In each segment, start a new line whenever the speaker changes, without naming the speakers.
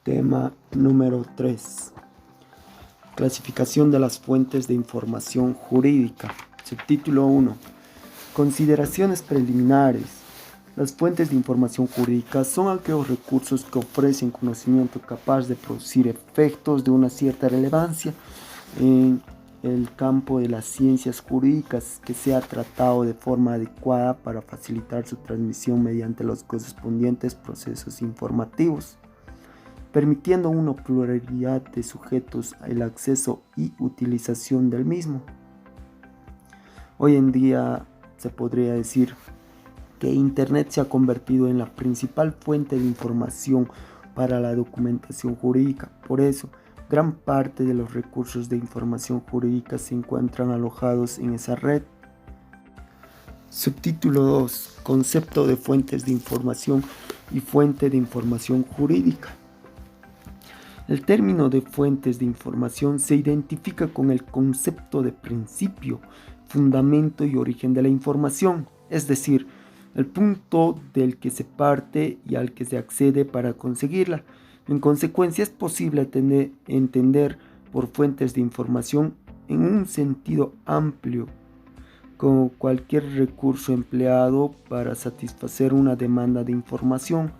Tema número 3. Clasificación de las fuentes de información jurídica. Subtítulo 1. Consideraciones preliminares. Las fuentes de información jurídica son aquellos recursos que ofrecen conocimiento capaz de producir efectos de una cierta relevancia en el campo de las ciencias jurídicas que sea tratado de forma adecuada para facilitar su transmisión mediante los correspondientes procesos informativos, permitiendo una pluralidad de sujetos el acceso y utilización del mismo. Hoy en día se podría decir que Internet se ha convertido en la principal fuente de información para la documentación jurídica. Por eso, gran parte de los recursos de información jurídica se encuentran alojados en esa red. Subtítulo 2. Concepto de fuentes de información y fuente de información jurídica. El término de fuentes de información se identifica con el concepto de principio, fundamento y origen de la información, es decir, el punto del que se parte y al que se accede para conseguirla. En consecuencia, es posible entender por fuentes de información en un sentido amplio, como cualquier recurso empleado para satisfacer una demanda de información,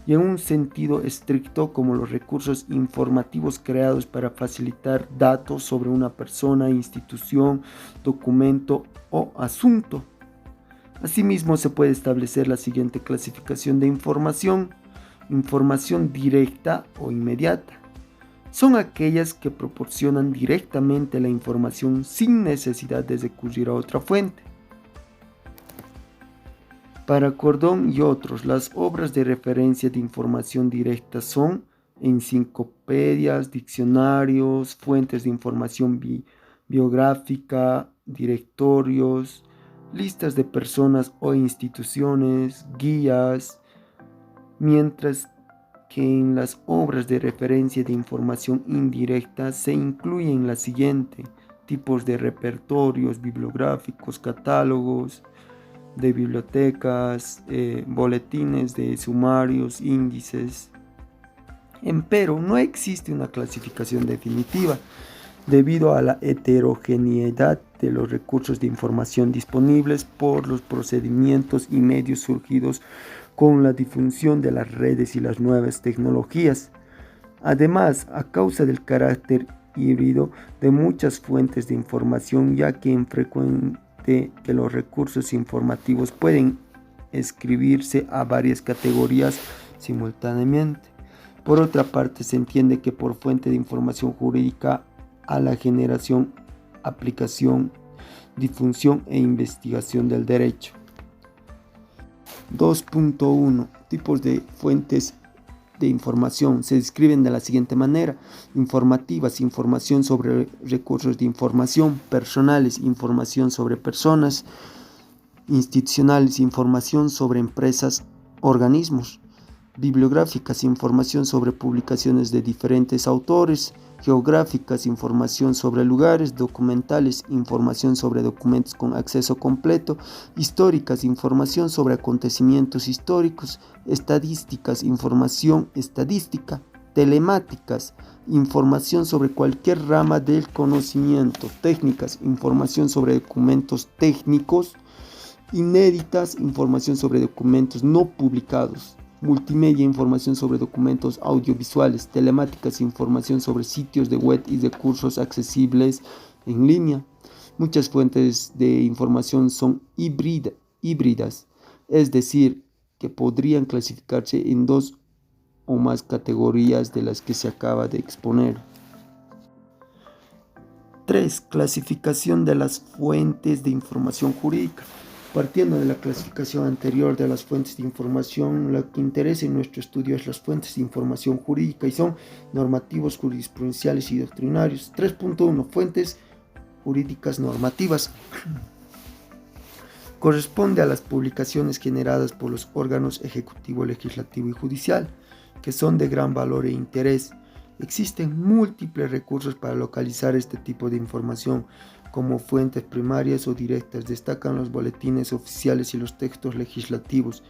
y en un sentido estricto como los recursos informativos creados para facilitar datos sobre una persona, institución, documento o asunto. Asimismo, se puede establecer la siguiente clasificación de información: información directa o inmediata. Son aquellas que proporcionan directamente la información sin necesidad de recurrir a otra fuente. Para Cordón y otros, las obras de referencia de información directa son enciclopedias, diccionarios, fuentes de información biográfica, directorios, listas de personas o instituciones, guías, mientras que en las obras de referencia de información indirecta se incluyen las siguientes tipos de repertorios bibliográficos, catálogos de bibliotecas, boletines de sumarios, índices. Empero, no existe una clasificación definitiva debido a la heterogeneidad de los recursos de información disponibles por los procedimientos y medios surgidos con la difusión de las redes y las nuevas tecnologías. Además, a causa del carácter híbrido de muchas fuentes de información, ya que es frecuente que los recursos informativos pueden escribirse a varias categorías simultáneamente. Por otra parte, se entiende que por fuente de información jurídica a la generación, aplicación, difusión e investigación del derecho. 2.1. Tipos de fuentes de información se describen de la siguiente manera: informativas, información sobre recursos de información; personales, información sobre personas; institucionales, información sobre empresas, organismos; bibliográficas, información sobre publicaciones de diferentes autores; geográficas, información sobre lugares; documentales, información sobre documentos con acceso completo; históricas, información sobre acontecimientos históricos; estadísticas, información estadística; telemáticas, información sobre cualquier rama del conocimiento; técnicas, información sobre documentos técnicos; inéditas, información sobre documentos no publicados; multimedia, información sobre documentos audiovisuales; telemáticas, información sobre sitios de web y recursos accesibles en línea. Muchas fuentes de información son híbridas, es decir, que podrían clasificarse en dos o más categorías de las que se acaba de exponer. 3. Clasificación de las fuentes de información jurídica. Partiendo de la clasificación anterior de las fuentes de información, lo que interesa en nuestro estudio es las fuentes de información jurídica y son normativos, jurisprudenciales y doctrinarios. 3.1. Fuentes jurídicas normativas. Corresponde a las publicaciones generadas por los órganos ejecutivo, legislativo y judicial, que son de gran valor e interés. Existen múltiples recursos para localizar este tipo de información. Como fuentes primarias o directas destacan los boletines oficiales y los textos legislativos.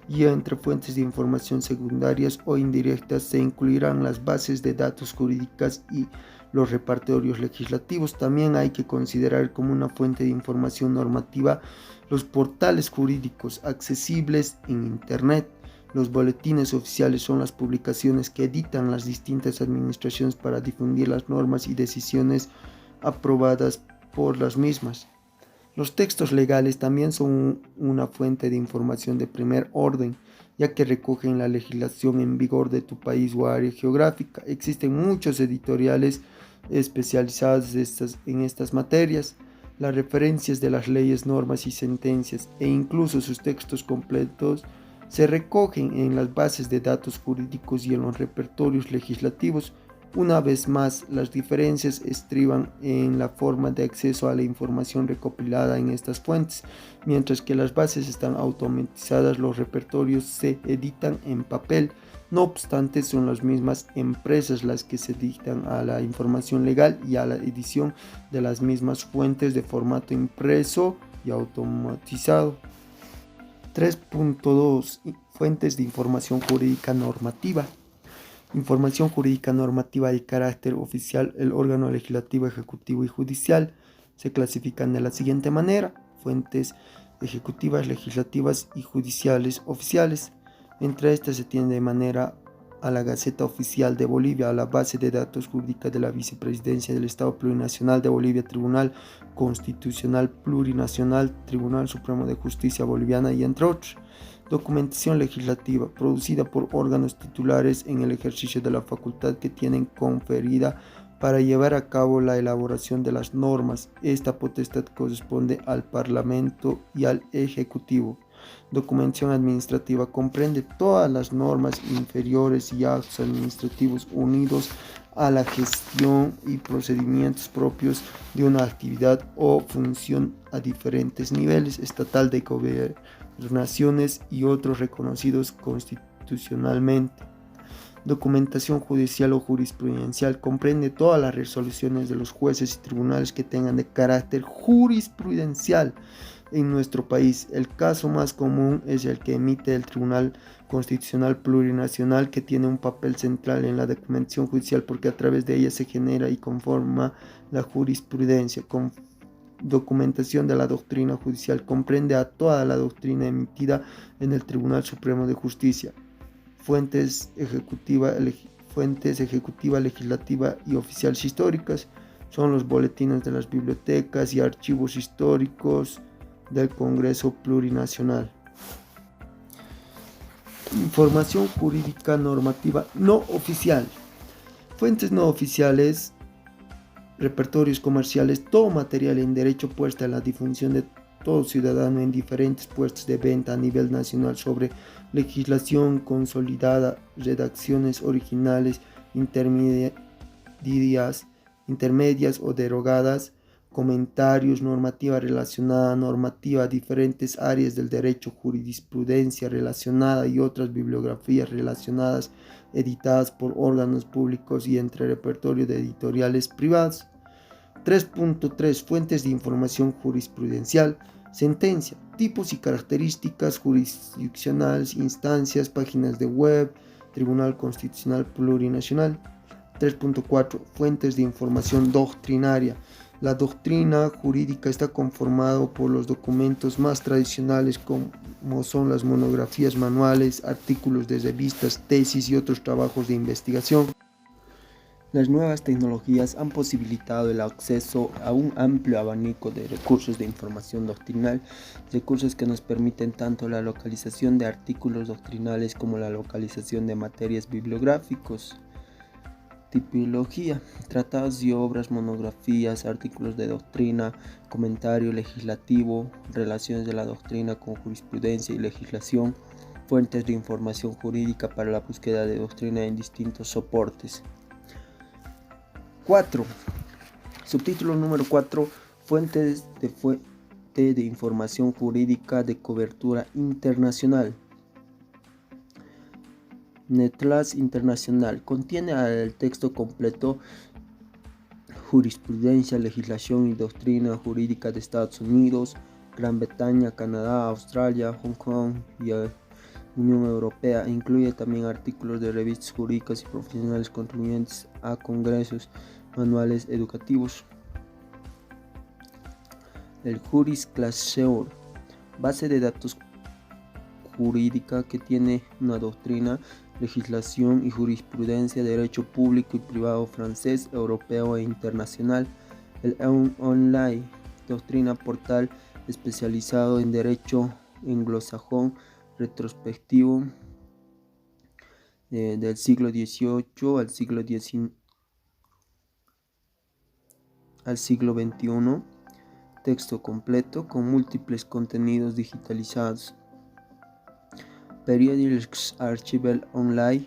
y entre fuentes de información secundarias o indirectas se incluirán las bases de datos jurídicas y los repertorios legislativos. También hay que considerar como una fuente de información normativa los portales jurídicos accesibles en Internet. Los boletines oficiales son las publicaciones que editan las distintas administraciones para difundir las normas y decisiones aprobadas por las mismas. Los textos legales también son una fuente de información de primer orden, ya que recogen la legislación en vigor de tu país o área geográfica. Existen muchos editoriales especializados en estas materias. Las referencias de las leyes, normas y sentencias, e incluso sus textos completos, se recogen en las bases de datos jurídicos y en los repertorios legislativos. Una vez más, las diferencias estriban en la forma de acceso a la información recopilada en estas fuentes. Mientras que las bases están automatizadas, los repertorios se editan en papel. No obstante, son las mismas empresas las que se dedican a la información legal y a la edición de las mismas fuentes de formato impreso y automatizado. 3.2 Fuentes de información jurídica normativa. Información jurídica normativa de carácter oficial. El órgano legislativo, ejecutivo y judicial se clasifican de la siguiente manera: fuentes ejecutivas, legislativas y judiciales oficiales. Entre estas se tiene de manera a la Gaceta Oficial de Bolivia, a la base de datos jurídica de la Vicepresidencia del Estado Plurinacional de Bolivia, Tribunal Constitucional Plurinacional, Tribunal Supremo de Justicia Boliviana y entre otros. Documentación legislativa, producida por órganos titulares en el ejercicio de la facultad que tienen conferida para llevar a cabo la elaboración de las normas. Esta potestad corresponde al Parlamento y al Ejecutivo. Documentación administrativa comprende todas las normas inferiores y actos administrativos unidos a la gestión y procedimientos propios de una actividad o función a diferentes niveles: estatal, de gobernaciones y otros reconocidos constitucionalmente. Documentación judicial o jurisprudencial comprende todas las resoluciones de los jueces y tribunales que tengan de carácter jurisprudencial en nuestro país. El caso más común es el que emite el Tribunal Constitucional Plurinacional, que tiene un papel central en la documentación judicial porque a través de ella se genera y conforma la jurisprudencia. Documentación de la doctrina judicial comprende a toda la doctrina emitida en el Tribunal Supremo de Justicia. Fuentes ejecutiva, legislativa y oficiales históricas son los boletines de las bibliotecas y archivos históricos del Congreso Plurinacional. Información jurídica normativa no oficial. Fuentes no oficiales, repertorios comerciales, todo material en derecho puesto a la difusión de todo ciudadano en diferentes puestos de venta a nivel nacional sobre legislación consolidada, redacciones originales, intermedias o derogadas, comentarios, normativa relacionada, normativa, diferentes áreas del derecho, jurisprudencia relacionada y otras bibliografías relacionadas editadas por órganos públicos y entre repertorio de editoriales privadas. 3.3 Fuentes de información jurisprudencial. Sentencia, tipos y características jurisdiccionales, instancias, páginas de web, Tribunal Constitucional Plurinacional. 3.4 Fuentes de información doctrinaria. La doctrina jurídica está conformada por los documentos más tradicionales como son las monografías, manuales, artículos de revistas, tesis y otros trabajos de investigación. Las nuevas tecnologías han posibilitado el acceso a un amplio abanico de recursos de información doctrinal, recursos que nos permiten tanto la localización de artículos doctrinales como la localización de materias bibliográficos. Tipología, tratados y obras, monografías, artículos de doctrina, comentario legislativo, relaciones de la doctrina con jurisprudencia y legislación, fuentes de información jurídica para la búsqueda de doctrina en distintos soportes. 4. Subtítulo número 4. Fuentes de información jurídica de cobertura internacional. Netlas Internacional contiene el texto completo, jurisprudencia, legislación y doctrina jurídica de Estados Unidos, Gran Bretaña, Canadá, Australia, Hong Kong Unión Europea. Incluye también artículos de revistas jurídicas y profesionales contribuyentes a congresos, manuales educativos. El Jurisclasseur, base de datos jurídica que tiene una doctrina, legislación y jurisprudencia, derecho público y privado francés, europeo e internacional. El Online, doctrina portal especializado en derecho anglosajón retrospectivo del siglo XVIII al siglo XXI. Texto completo con múltiples contenidos digitalizados. Periodics Archival Online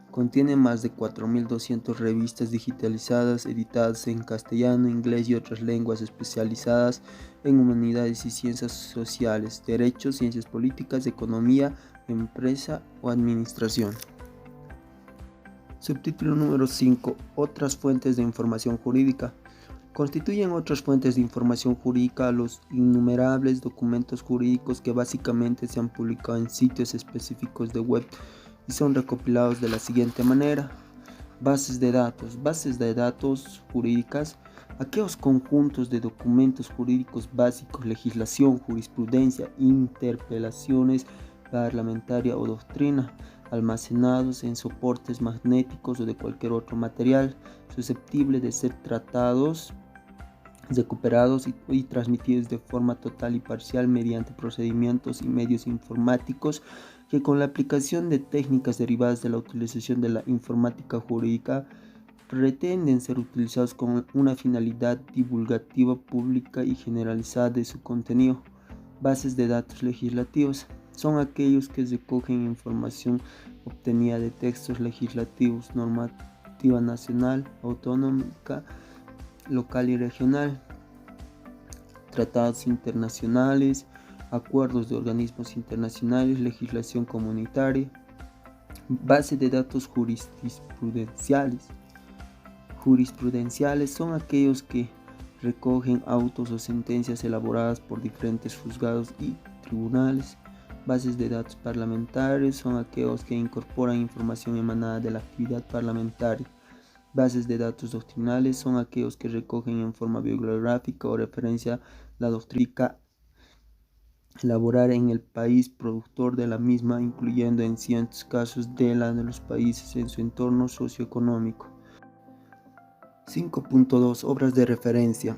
contiene más de 4.200 revistas digitalizadas editadas en castellano, inglés y otras lenguas, especializadas en humanidades y ciencias sociales, derecho, ciencias políticas, economía, empresa o administración. Subtítulo número 5. Otras fuentes de información jurídica. Constituyen otras fuentes de información jurídica los innumerables documentos jurídicos que básicamente se han publicado en sitios específicos de web y son recopilados de la siguiente manera. Bases de datos jurídicas, aquellos conjuntos de documentos jurídicos básicos, legislación, jurisprudencia, interpelaciones parlamentaria o doctrina, almacenados en soportes magnéticos o de cualquier otro material susceptible de ser tratados, recuperados y transmitidos de forma total y parcial mediante procedimientos y medios informáticos que, con la aplicación de técnicas derivadas de la utilización de la informática jurídica, pretenden ser utilizados con una finalidad divulgativa pública y generalizada de su contenido. Bases de datos legislativos son aquellos que recogen información obtenida de textos legislativos, normativa nacional, autonómica, local y regional, tratados internacionales, acuerdos de organismos internacionales, legislación comunitaria. Base de datos jurisprudenciales. Jurisprudenciales son aquellos que recogen autos o sentencias elaboradas por diferentes juzgados y tribunales. Bases de datos parlamentarios son aquellos que incorporan información emanada de la actividad parlamentaria. Bases de datos doctrinales son aquellos que recogen en forma bibliográfica o referencia la doctrina elaborada en el país productor de la misma, incluyendo en ciertos casos de la de los países en su entorno socioeconómico. 5.2. Obras de referencia.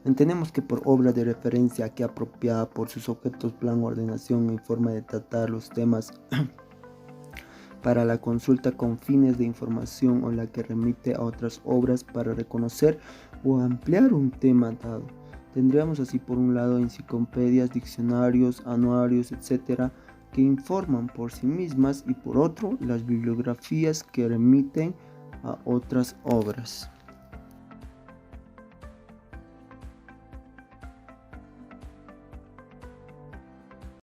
Entendemos que por obra de referencia que apropiada por sus objetos, plan, ordenación y forma de tratar los temas para la consulta con fines de información, o la que remite a otras obras para reconocer o ampliar un tema dado. Tendríamos así por un lado enciclopedias, diccionarios, anuarios, etc., que informan por sí mismas, y por otro las bibliografías que remiten a otras obras.